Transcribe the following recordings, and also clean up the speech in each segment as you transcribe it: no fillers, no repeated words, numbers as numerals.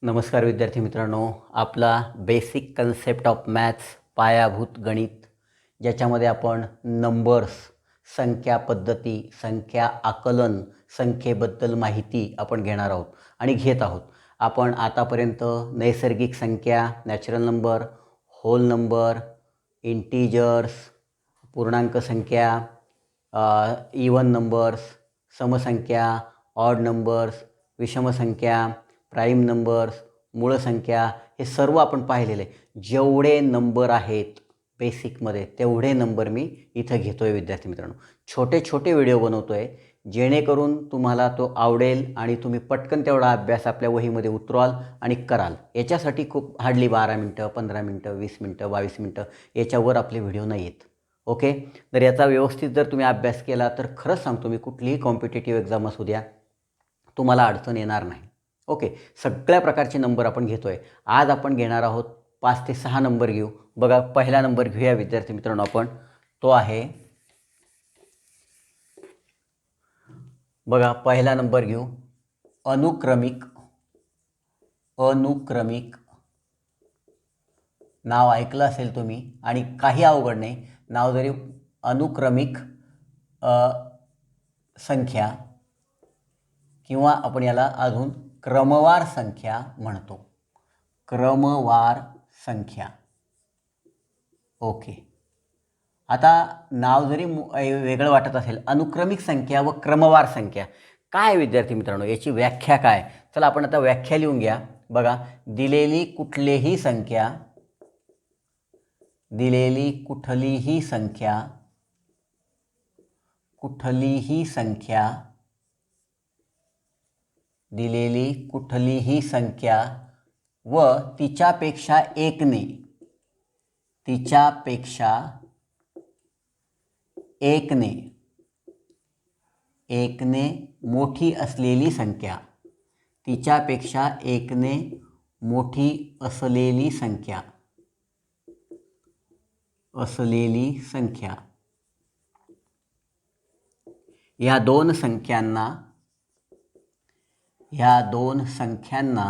नमस्कार विद्यार्थी मित्रांनो, आपला बेसिक कन्सेप्ट ऑफ मॅथ्स पायाभूत गणित ज्याच्यामध्ये आपण नंबर्स, संख्या पद्धती, संख्या आकलन, संख्येबद्दल माहिती आपण घेणार आहोत आणि घेत आहोत. आपण आतापर्यंत नैसर्गिक संख्या, natural number, whole number, integers, पूर्णांक संख्या, इवन नंबर्स, समसंख्या, ऑड नंबर्स, विषम संख्या, प्राईम नंबर्स, मूळ संख्या हे सर्व आपण पाहिलेले. जेवढे नंबर आहेत बेसिकमध्ये तेवढे नंबर मी इथं घेतो आहे विद्यार्थी मित्रांनो. छोटे छोटे व्हिडिओ बनवतो आहे जेणेकरून तुम्हाला तो आवडेल आणि तुम्ही पटकन तेवढा अभ्यास आपल्या वहीमध्ये उतरवाल आणि कराल. याच्यासाठी खूप हार्डली 12 मिनटं, 15 मिनटं, 20 मिनटं, 22 मिनटं याच्यावर आपले व्हिडिओ नाही आहेत. ओके, तर याचा व्यवस्थित जर तुम्ही अभ्यास केला तर खरंच सांगतो मी, कुठलीही कॉम्पिटेटिव्ह एक्झाम असू द्या तुम्हाला अडचण येणार नाही. ओके, सगळ्या प्रकारचे नंबर आपण घेतो आहे. आज आपण घेणार आहोत 5 ते 6 नंबर घेऊ. बघा, पहिला नंबर घेऊया विद्यार्थी मित्रांनो आपण. तो आहे, बघा पहिला नंबर घेऊ अनुक्रमिक. अनुक्रमिक नाव ऐकलं असेल तुम्ही आणि काही अवघड नाही. नाव जरी अनुक्रमिक संख्या किंवा आपण याला अजून क्रमवार संख्या म्हणतो. क्रमवार संख्या. ओके, आता नाव जरी वेगळं वाटत असेल, अनुक्रमिक संख्या व क्रमवार संख्या काय विद्यार्थी मित्रांनो, याची व्याख्या काय? चला आपण आता व्याख्या लिहून घ्या. बघा, दिलेली कुठलीही संख्या, दिलेली कुठलीही संख्या, कुठलीही संख्या, दिलेली कुठलीही संख्या व तिच्यापेक्षा एकने, तिच्यापेक्षा एकने, एकने मोठी असलेली संख्या, तिच्यापेक्षा एकने मोठी असलेली संख्या, असलेली संख्या, ह्या दोन संख्यांना, ह्या दोन संख्यांना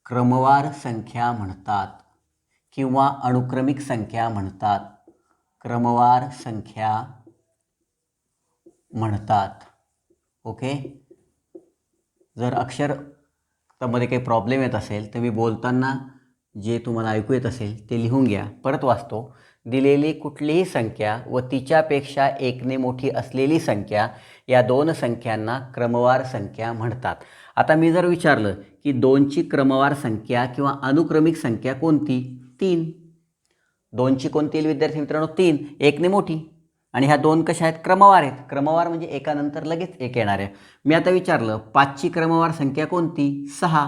क्रमवार संख्या म्हणतात किंवा अनुक्रमिक संख्या म्हणतात. क्रमवार संख्या म्हणतात. ओके, जर अक्षरामध्ये काही प्रॉब्लेम येत असेल तर मी बोलताना जे तुम्हाला ऐकू येत असेल ते लिहून घ्या. परत वाचतो. दिलेली कुठलीही संख्या व तिच्यापेक्षा एकने मोठी असलेली संख्या या दोन संख्यांना क्रमवार संख्या म्हणतात. आता मी जर विचारलं की 2ची क्रमवार संख्या किंवा अनुक्रमिक संख्या कोणती? 3. 2ची कोणती येईल विद्यार्थी मित्रांनो? 3. एकने मोठी आणि ह्या दोन कशा आहेत? क्रमवार आहेत. क्रमवार म्हणजे एकानंतर लगेच एक येणार आहे. मी आता विचारलं 5ची क्रमवार संख्या कोणती? 6.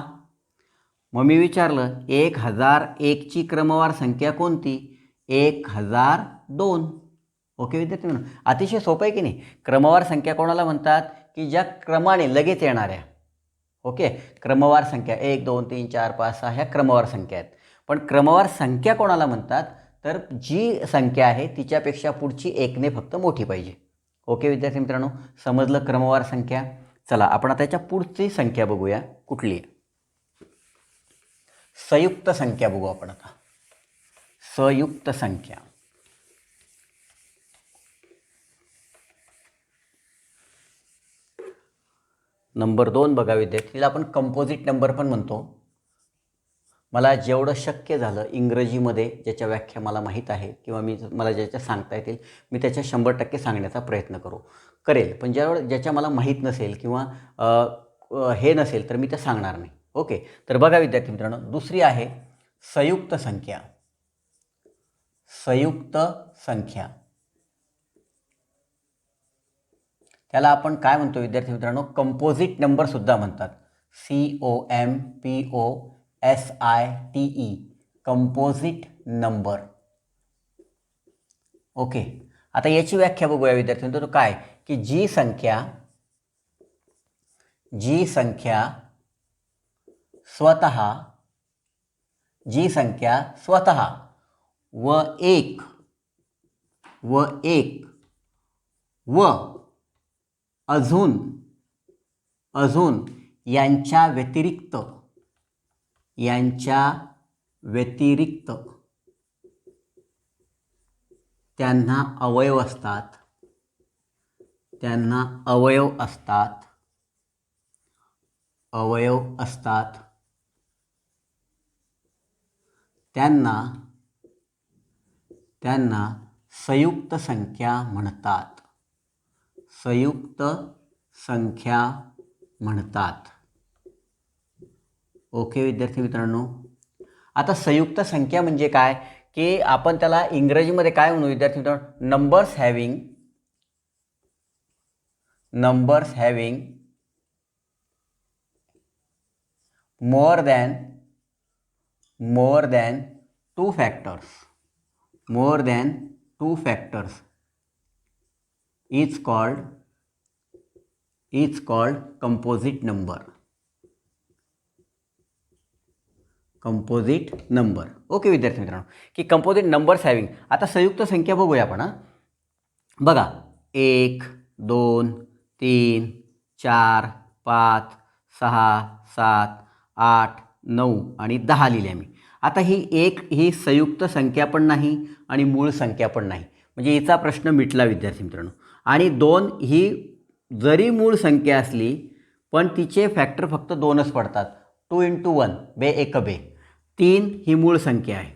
मग मी विचारलं 1001ची क्रमवार संख्या कोणती? 1002. ओके विद्यार्थी मित्रांनो, अतिशय सोपं आहे की नाही? क्रमवार संख्या कोणाला म्हणतात? की ज्या क्रमाने लगेच येणाऱ्या. ओके, क्रमवार संख्या 1 2 3 4 5 6 ह्या क्रमवार संख्या आहेत. पण क्रमवार संख्या कोणाला म्हणतात? तर जी संख्या आहे तिच्यापेक्षा पुढची एकने फक्त मोठी पाहिजे. ओके विद्यार्थी मित्रांनो, समजलं क्रमवार संख्या? चला आपण आता याच्या पुढची संख्या बघूया कुठली आहे. संयुक्त संख्या बघू आपण आता. संयुक्त संख्या. नंबर 2 बघा विद्यार्थीला आपण कंपोजिट नंबर पण म्हणतो. मला जेवढं शक्य झालं इंग्रजीमध्ये ज्याच्या व्याख्या मला माहीत आहे किंवा मला ज्याच्या सांगता येतील मी त्याच्या 100% सांगण्याचा प्रयत्न करेल. पण ज्याच्या मला माहीत नसेल किंवा हे नसेल तर मी ते सांगणार नाही. ओके, तर बघा विद्यार्थी मित्रांनो, दुसरी आहे संयुक्त संख्या. संयुक्त संख्या त्याला आपण काय म्हणतो विद्यार्थी मित्रांनो? कंपोजिट नंबर सुद्धा म्हणतात. COMPOSITE, composite number. ओके, आता याची व्याख्या बघूया विद्यार्थी मित्रांनो. काय की जी संख्या स्वतः व एक व अजून यांच्या व्यतिरिक्त त्यांना अवयव असतात, त्यांना संयुक्त संख्या म्हणतात. ओके विद्यार्थी मित्रांनो, आता संयुक्त संख्या म्हणजे काय की आपण त्याला इंग्रजीमध्ये काय म्हणू विद्यार्थी मित्रांनो, numbers having more than two factors is called composite number. Okay विद्यार्थी मित्रांनो, की कंपोजिट नंबर्स हॅव्हिंग. आता संयुक्त संख्या बघूया आपण. बघा 1 2 3 4 5 6 7 8 9 आणि 10 लिहिले मी. आता ही संयुक्त संख्या पण नाही आणि मूळ संख्या पण नाही, म्हणजे हिचा प्रश्न मिटला विद्यार्थी मित्रांनो. आणि 2 ही जरी मूळ संख्या असली पण तिचे फॅक्टर फक्त 2च पडतात. 2 × 1 बे 1 बे. 3 ही मूळ संख्या आहे,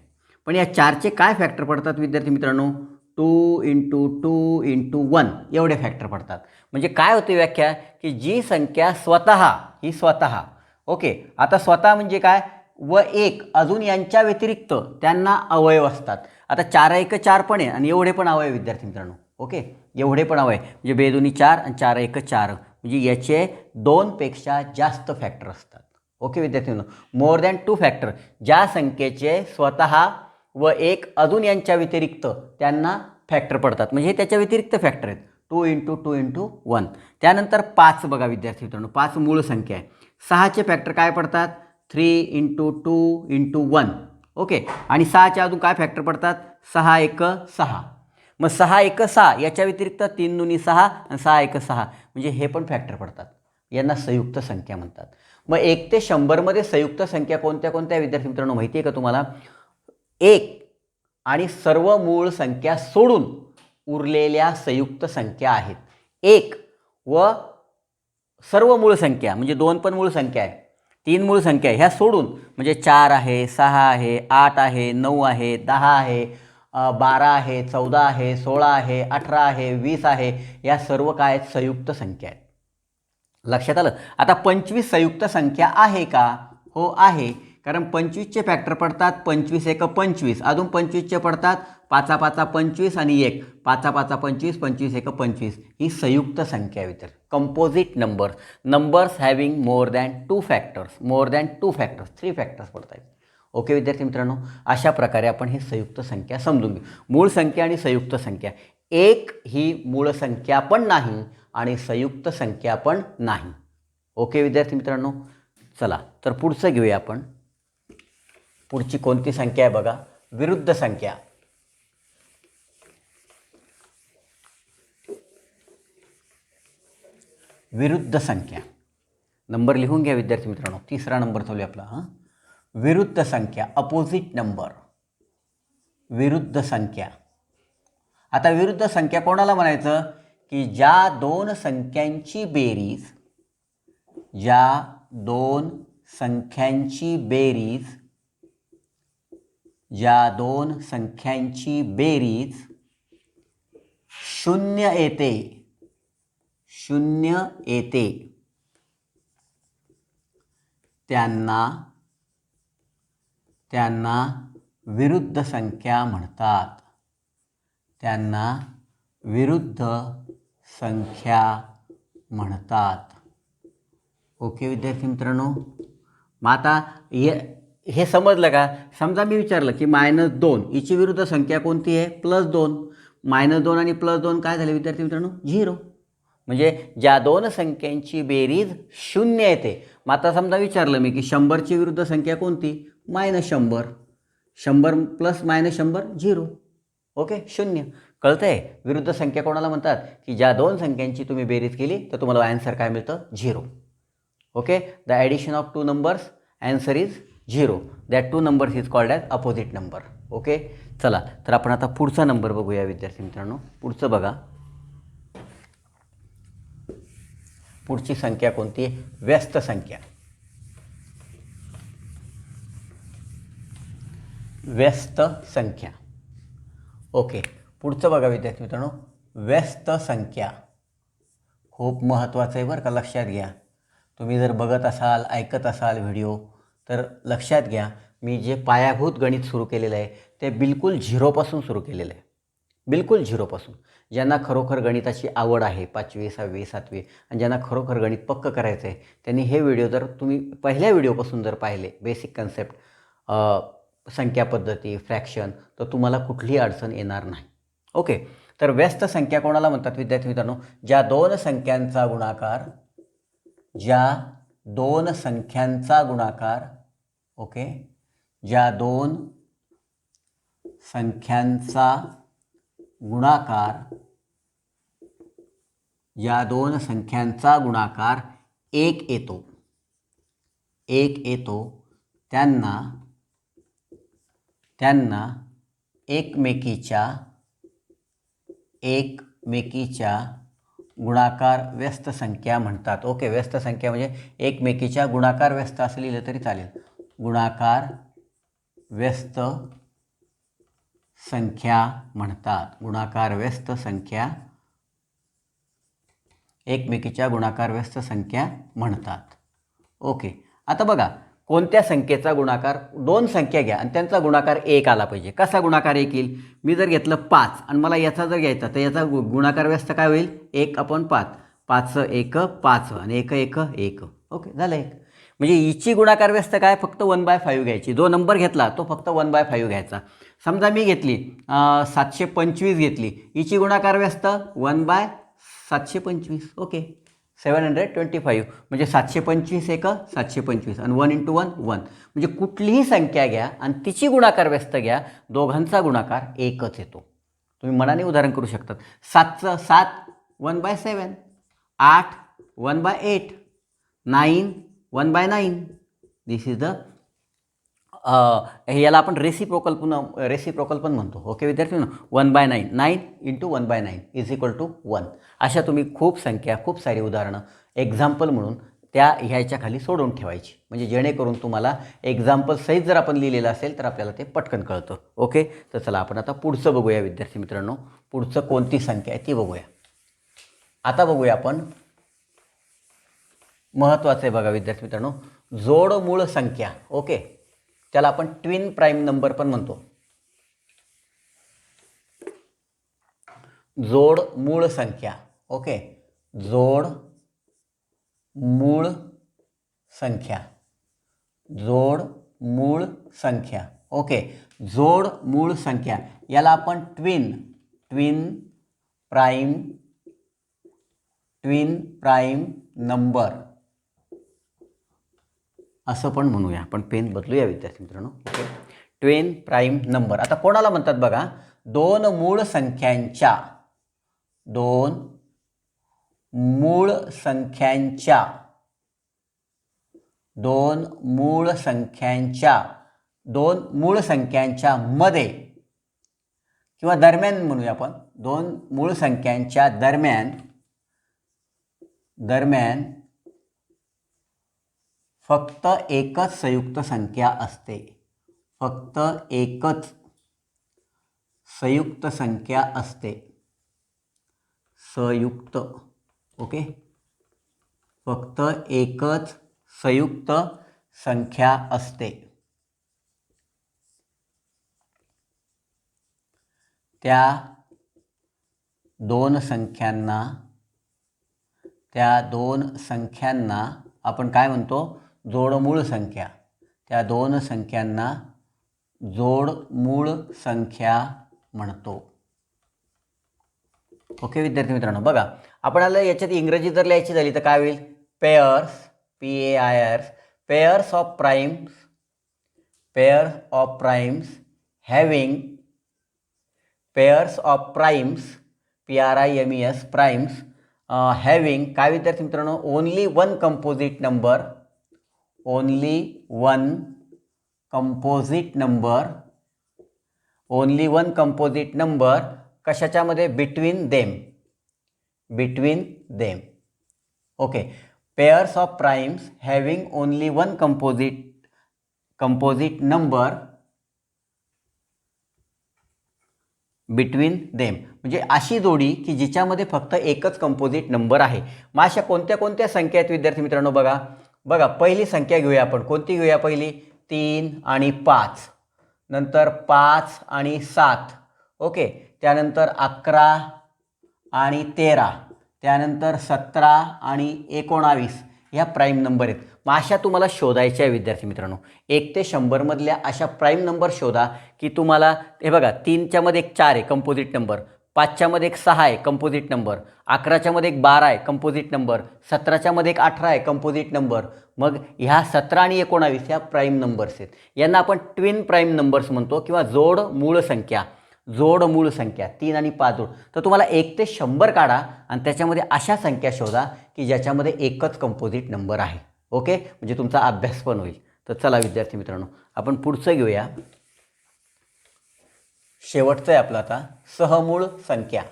पण या 4चे काय फॅक्टर पडतात विद्यार्थी मित्रांनो, 2 × 2 × 1 एवढे फॅक्टर पडतात. म्हणजे काय होते व्याख्या की जी संख्या स्वतः ओके. आता स्वतः म्हणजे काय, व 1 अजून यांच्या व्यतिरिक्त त्यांना अवयव असतात. आता 4 1 4 पण आहे आणि एवढे पण अवयव विद्यार्थी मित्रांनो. ओके, एवढे पण अवयव म्हणजे 2 2 4 आणि 4 1 4, म्हणजे याचे 2 पेक्षा जास्त फॅक्टर असतात. ओके विद्यार्थी मित्रांनो, मोर दॅन 2 फॅक्टर, ज्या संख्येचे स्वतः व 1 अजून यांच्या व्यतिरिक्त त्यांना फॅक्टर पडतात, म्हणजे हे त्याच्या व्यतिरिक्त फॅक्टर आहेत. 2 × 2 × 1. त्यानंतर 5 बघा विद्यार्थी मित्रांनो, 5 मूळ संख्या आहे. 6चे फॅक्टर काय पडतात, 3 × 2 × 1. ओके, आणि 6चे अजून काय फॅक्टर पडतात, 6 1 6. मग 6 1 6 याच्या व्यतिरिक्त 3 2 6 आणि 6 1 6, म्हणजे हे पण फॅक्टर पडतात. यांना संयुक्त संख्या म्हणतात. मग 1 ते 100 मध्ये संयुक्त संख्या कोणत्या विद्यार्थी मित्रांनो माहिती आहे का तुम्हाला, 1 आणि सर्व मूळ संख्या सोडून उरलेल्या संयुक्त संख्या आहेत. 1 व सर्व मूळ संख्या म्हणजे 2 पण मूळ संख्या आहे, 3 मूळ संख्या आहे, ह्या सोडून म्हणजे 4 आहे, 6 आहे, 8 आहे, 9 आहे, 10 आहे, 12 आहे, 14 आहे, 16 आहे, 18 आहे, 20 आहे, या सर्व काय आहेत, संयुक्त संख्या आहेत. लक्षात आलं. आता 25 संयुक्त संख्या आहे का, हो आहे, कारण 25चे फॅक्टर पडतात 25 1 25, अजून 25चे पडतात 5 5 25 आणि 1 5 5 25 25 1 25. ही संयुक्त संख्या आहे विद्यार्थी. Composite numbers having more than 2 factors, 3 factors पडतात. ओके विद्यार्थी मित्रांनो, अशा प्रकारे आपण ही संयुक्त संख्या समजून घेऊ. मूळ संख्या आणि संयुक्त संख्या. 1 ही मूळ संख्या पण नाही आणि संयुक्त संख्या पण नाही. ओके विद्यार्थी मित्रांनो, चला तर पुढचं घेऊया आपण. पुढची कोणती संख्या आहे बघा, विरुद्ध संख्या. विरुद्ध संख्या नंबर लिहून घ्या विद्यार्थी मित्रांनो. 3रा नंबर चालू आहे आपला. विरुद्ध संख्या, अपोजिट नंबर, विरुद्ध संख्या. आता विरुद्ध संख्या कोणाला म्हणायचं की ज्या दोन संख्यांची बेरीज 0 येते त्यांना विरुद्ध संख्या म्हणतात. ओके विद्यार्थी मित्रांनो, मग आता हे समजलं का. समजा मी विचारलं की -2 हिची विरुद्ध संख्या कोणती आहे, +2. -2 आणि +2 काय झाले विद्यार्थी मित्रांनो, 0. म्हणजे ज्या दोन संख्यांची बेरीज 0 येते. मग आता समजा विचारलं मी की 100ची विरुद्ध संख्या कोणती, -100. 100 + -100 0. ओके, 0. कळतंय. विरुद्ध संख्या कोणाला म्हणतात की ज्या दोन संख्यांची तुम्ही बेरीज केली तर तुम्हाला आन्सर काय मिळतं, 0. Okay, the addition of two numbers, answer is 0. That two numbers is called as opposite number. Okay, चला तर आपण आता पुढचा नंबर बघूया विद्यार्थी मित्रांनो. पुढचं बघा, पुढची संख्या कोणती आहे? व्यस्त संख्या. व्यस्त संख्या. ओके, पुढचं बघा विद्यार्थी मित्रांनो, व्यस्त संख्या खूप महत्त्वाचं आहे बरं का, लक्षात घ्या. तुम्ही जर बघत असाल, ऐकत असाल व्हिडिओ, तर लक्षात घ्या, मी जे पायाभूत गणित सुरू केलेलं आहे ते बिलकुल झिरोपासून सुरू केलेलं आहे. बिलकुल झिरोपासून. ज्यांना खरोखर गणिताची आवड आहे, 5वी 6वी 7वी, आणि ज्यांना खरोखर गणित पक्क करायचं आहे, त्यांनी हे व्हिडिओ जर तुम्ही पहिल्या व्हिडिओपासून जर पाहिले, बेसिक कन्सेप्ट, संख्या पद्धती, फ्रॅक्शन, तर तुम्हाला कुठलीही अडचण येणार नाही. ओके, तर व्यस्त संख्या कोणाला म्हणतात विद्यार्थी मित्रांनो? ज्या दोन संख्यांचा गुणाकार, ज्या दोन संख्यांचा गुणाकार, ओके, ज्या दोन संख्यांचा गुणाकार, ज्या दोन संख्यांचा गुणाकार एक येतो, एक येतो, त्यांना एकमेकीच्या गुणाकार व्यस्त संख्या म्हणतात. ओके, व्यस्त संख्या म्हणजे एकमेकीच्या गुणाकार व्यस्त असं लिहिलं तरी चालेल. गुणाकार व्यस्त संख्या म्हणतात. गुणाकार व्यस्त संख्या, एकमेकीच्या गुणाकार व्यस्त संख्या म्हणतात. ओके, आता बघा, कोणत्या संख्येचा गुणाकार, दोन संख्या घ्या आणि त्यांचा गुणाकार 1 आला पाहिजे. कसा गुणाकार 1 येईल? मी जर घेतलं 5 आणि मला याचा जर घ्यायचा, तर याचा गुणाकार व्यस्त काय होईल? 1/5. 5 1 5 आणि 1 1 1. ओके, झालं 1. म्हणजे हिची गुणाकार व्यस्त काय? फक्त 1/5 घ्यायची. जो नंबर घेतला तो फक्त 1/5 घ्यायचा. समजा मी घेतली 725 घेतली, हिची गुणाकार व्यस्त 1/725. ओके, 725. म्हणजे 725 1 725 आणि 1 × 1 1. म्हणजे कुठलीही संख्या घ्या आणि तिची गुणाकार व्यस्त घ्या, दोघांचा गुणाकार 1च येतो. तुम्ही मनाने उदाहरण करू शकतात. 7 1/7, 8 1/8, 9 1/9. दिस इज द याला आपण रेसिप्रोकल पण म्हणतो. ओके विद्यार्थी, 1/9, 9 × 1/9 = 1. अशा तुम्ही खूप संख्या, खूप सारी उदाहरणं एक्झाम्पल म्हणून त्या ह्याच्या खाली सोडून ठेवायची, म्हणजे जेणेकरून तुम्हाला एक्झाम्पल सहित जर आपण लिहिलेलं असेल तर आपल्याला ते पटकन कळतं. ओके, तर चला आपण आता पुढचं बघूया विद्यार्थी मित्रांनो. पुढचं कोणती संख्या आहे ती बघूया. आता बघूया आपण, महत्त्वाचं आहे बघा विद्यार्थी मित्रांनो, जोड मूळ संख्या. ओके, त्याला आपण ट्विन प्राईम नंबर पण म्हणतो. जोड मूळ संख्या. ओके, जोड मूळ संख्या, जोड मूळ संख्या. ओके, जोड मूळ संख्या याला आपण ट्विन प्राईम नंबर असं पण म्हणूया. आपण पेन बदलूया विद्यार्थी मित्रांनो. Okay, twin prime number. आता कोणाला म्हणतात बघा? दोन मूळ संख्यांच्या मध्ये किंवा दरम्यान म्हणूया आपण. दोन मूळ संख्यांच्या दरम्यान फक्त एकच संयुक्त संख्या असते. फक्त एकच संयुक्त संख्या असते. संयुक्त. ओके, फक्त एकच संयुक्त संख्या असते. त्या दोन संख्यांना आपण काय म्हणतो? जोडमूळ संख्या. त्या दोन संख्यांना जोडमूळ संख्या म्हणतो. ओके विद्यार्थी मित्रांनो, बघा, आपल्याला याच्यात इंग्रजी जर लिहायची झाली तर काय होईल? Pairs, PAIRS, pairs of primes having, pairs of primes, PRIMES, primes having काय विद्यार्थी मित्रांनो, only one composite number, only one composite number, only one composite number कशाच्यामध्ये, between them, between them. Okay, pairs of primes having only one composite number between them, म्हणजे अशी जोडी की जिच्यामध्ये फक्त एकच कंपोजिट नंबर आहे. मग अशा कोणत्या कोणत्या संख्या आहेत विद्यार्थी मित्रांनो, बघा पहिली संख्या घेऊया आपण. कोणती घेऊया पहिली, 3 आणि 5, नंतर 5 आणि 7, ओके, त्यानंतर 11 आणि 13, त्यानंतर 17 आणि 19 ह्या प्राईम नंबर आहेत. मग अशा तुम्हाला शोधायच्या आहे विद्यार्थी मित्रांनो. 1 ते 100 मधल्या अशा प्राईम नंबर शोधा की तुम्हाला, हे बघा 3च्या मध्ये एक 4 आहे कंपोजिट नंबर, 5च्या मध्ये एक 6 आहे कंपोजिट नंबर, 11च्या मध्ये एक 12 आहे कंपोजिट नंबर, 17च्या मध्ये एक 18 आहे कंपोजिट नंबर. मग ह्या 17 आणि 19 ह्या प्राईम नंबर्स आहेत. यांना आपण ट्विन प्राईम नंबर्स म्हणतो किंवा जोड मूळ संख्या, जोड मूळ संख्या 3 आणि 5 जोड. तर तुम्हाला 1 ते 100 काढा आणि त्याच्यामध्ये अशा संख्या शोधा की ज्याच्यामध्ये एकच कंपोजिट नंबर आहे. ओके, म्हणजे तुमचा अभ्यास पण होईल. तर चला विद्यार्थी मित्रांनो, आपण पुढचं घेऊया. शेवटचं आहे आपलं आता सहमूळ संख्या.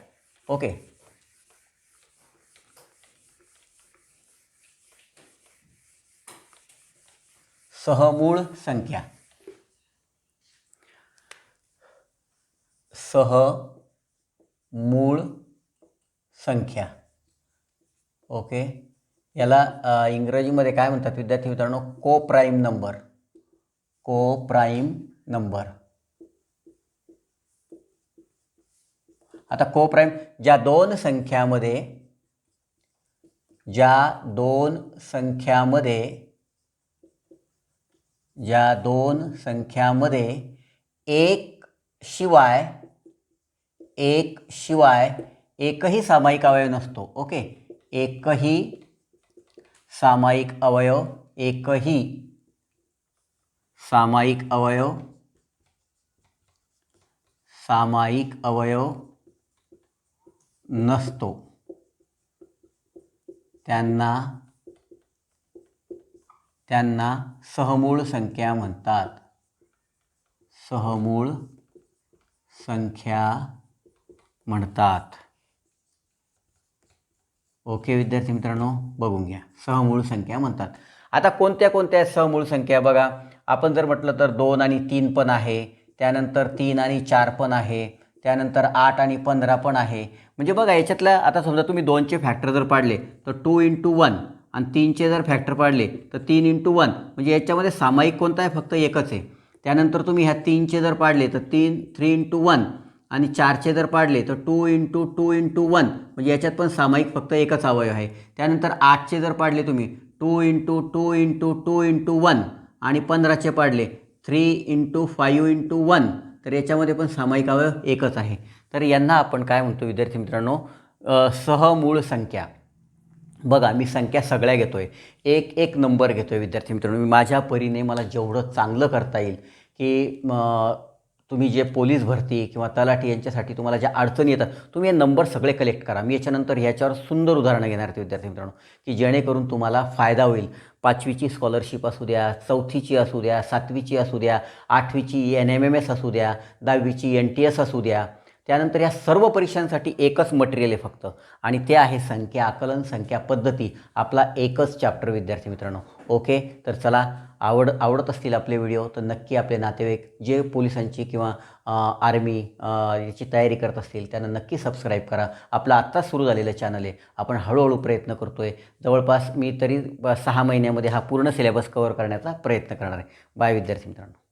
ओके, सहमूळ संख्या, सहमूळ संख्या. ओके, याला इंग्रजीमध्ये काय म्हणतात विद्यार्थी मित्रांनो, को प्राईम नंबर, को प्राईम नंबर. आता को प्राईम ज्या दोन संख्यामध्ये एक शिवाय एकही सामायिक अवयव नसतो. ओके, एकही सामायिक अवयव नसतो, त्यांना सहमूळ संख्या म्हणतात, सहमूळ संख्या म्हणतात. ओके विद्यार्थी मित्रांनो, बघून घ्या, सहमूळ संख्या म्हणतात. आता कोणत्या कोणत्या सहमूळ संख्या बघा, आपण जर म्हटलं तर 2 आणि 3 पण आहे, त्यानंतर 3 आणि 4 पण आहे, त्यानंतर 8 आणि 15 पण आहे. म्हणजे बघा याच्यातल्या, आता समजा तुम्ही 2चे फॅक्टर जर पाडले तर 2 × 1 आणि 3चे जर फॅक्टर पाडले तर 3 × 1, म्हणजे याच्यामध्ये सामायिक कोणता आहे, फक्त एकच आहे. त्यानंतर तुम्ही ह्या 3चे जर पाडले तर 3 × 1 आणि 4चे जर पाडले तर 2 × 2 × 1, म्हणजे याच्यात पण सामायिक फक्त एकच अवयव आहे. त्यानंतर 8चे जर पाडले तुम्ही 2 × 2 × 2 × 1 आणि 15चे पाडले 3 × 5 × 1, तर याच्यामध्ये पण सामायिक अवयव एकच आहे. तर यांना आपण काय म्हणतो विद्यार्थी मित्रांनो, सहमूळ संख्या. बघा मी संख्या सगळ्या घेतोय, एक नंबर घेतोय विद्यार्थी मित्रांनो. मी माझ्या परीने मला जेवढं चांगलं करता येईल की तुम्ही जे पोलीस भरती किंवा तलाठी यांच्यासाठी तुम्हाला ज्या अडचणी येतात, तुम्ही हे नंबर सगळे कलेक्ट करा. मी याच्यानंतर ह्याच्यावर सुंदर उदाहरणं घेणार आहेत विद्यार्थी मित्रांनो, की जेणेकरून तुम्हाला फायदा होईल. 5वीची स्कॉलरशिप असू द्या, 4थीची असू द्या, 7वीची असू द्या, 8वीची NMMS असू द्या, 10वीची NTS असू द्या. त्यानंतर या सर्व परीक्षांसाठी एकच मटेरियल आहे फक्त, आणि ते आहे संख्या आकलन, संख्या पद्धती. आपला एकच चॅप्टर विद्यार्थी मित्रांनो. ओके, तर चला, आवडत असतील आपले व्हिडिओ तर नक्की आपले नातेवाईक जे पोलिसांची किंवा आर्मी याची तयारी करत असतील त्यांना नक्की सबस्क्राईब करा. आपलं आत्ताच सुरू झालेलं चॅनल आहे, आपण हळूहळू प्रयत्न करतो आहे. जवळपास मी तरी 6 महिन्यामध्ये हा पूर्ण सिलेबस कव्हर करण्याचा प्रयत्न करणार आहे. बाय विद्यार्थी मित्रांनो.